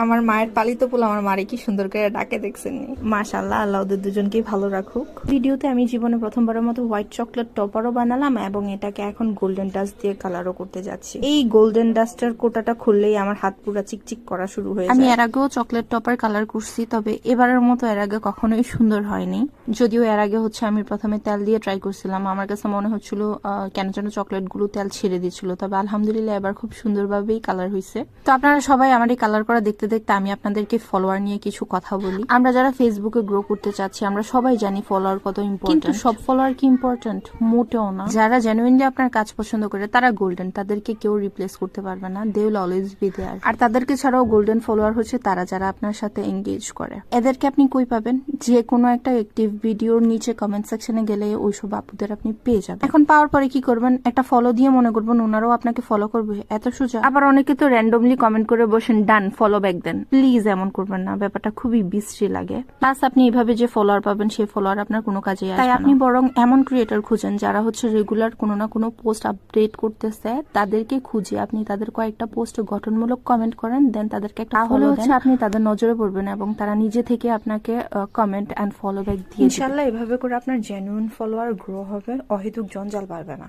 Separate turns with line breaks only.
আমার মায়ের পালিত পোলা আমার মারে কি সুন্দর করে ডাকে দেখছেন। মাশাআল্লাহ, আল্লাহ ওদের দুজনকেই ভালো রাখুক। ভিডিওতে আমি জীবনে প্রথমবারের মতো হোয়াইট চকলেট টপারও বানালাম এবং এটাকে এখন গোল্ডেন ডাস্ট দিয়ে কালারও করতে যাচ্ছি। এই গোল্ডেন ডাস্টের কোটাটা খুললেই আমার হাত পুরো চিকচিক করা শুরু হয়ে যায়। আমি এর আগেও চকলেট টপার কালার করছি, তবে এবারের মতো এর আগে কখনোই সুন্দর হয়নি। যদিও এর আগে আমি প্রথমে তেল দিয়ে ট্রাই করছিলাম, আমার কাছে মনে হচ্ছিল কেন যেন চকলেট গুলো তেল ছেড়ে দিচ্ছিল, তবে আলহামদুলিল্লাহ এবার খুব সুন্দরভাবেই কালার হয়েছে। তো আপনারা সবাই আমার এই কালার করা দেখতে দেখতে আমি আপনাদেরকে ফলোয়ার নিয়ে কিছু কথা বলি। আমরা যারা ফেসবুকে গ্রো করতে চাচ্ছি, আমরা সবাই জানি ফলোয়ার কত ইম্পর্টেন্ট, কিন্তু সব ফলোয়ার কি ইম্পর্টেন্ট? মোটেও না। যারা জেনুইনলি আপনার কাজ পছন্দ করে তারা গোল্ডেন, তাদেরকে কেউ রিপ্লেস করতে পারবে না। They will always be there. আর তাদেরকে ছাড়াও গোল্ডেন ফলোয়ার হচ্ছে তারা যারা আপনার সাথে এঙ্গেজ করে। এদেরকে আপনি কই পাবেন? যে কোনো একটা অ্যাক্টিভ ভিডিওর নিচে কমেন্ট সেকশনে গেলে ওইসব আপুদের আপনি পেয়ে যাবেন। এখন পাওয়ার পরে কি করবেন? একটা ফলো দিয়ে মনে করবেন ওনারাও আপনাকে ফলো করবে, এত সোজা। আবার অনেকে তো র্যান্ডমলি কমেন্ট করে বসেন ডান ফলো ব্যাক দেন। প্লিজ এমন করবেন না, ব্যাপারটা খুবই বিশ্রী লাগে। প্লাস আপনি এইভাবে যে ফলোয়ার পাবেন সেই ফলোয়ার আপনার কোনো কাজে আসবে না। তাই আপনি বরং এমন ক্রিয়েটর খুঁজেন যারা রেগুলার কোনো না কোনো পোস্ট আপডেট করতেছে, তাদেরকে খুঁজে আপনি তাদের কয়েকটা পোস্ট গঠনমূলক কমেন্ট করেন, দেন তাদেরকে একটা ফলো দেন। আপনি তাদের নজরে পড়বেন এবং তারা নিজে থেকে আপনাকে কমেন্ট এন্ড ফলো ব্যাক দিয়ে দিবে। ইনশাআল্লাহ এভাবে করে আপনার জেনুইন ফলোয়ার গ্রো হবে, অহেতুক জঞ্জাল বাড়বে না।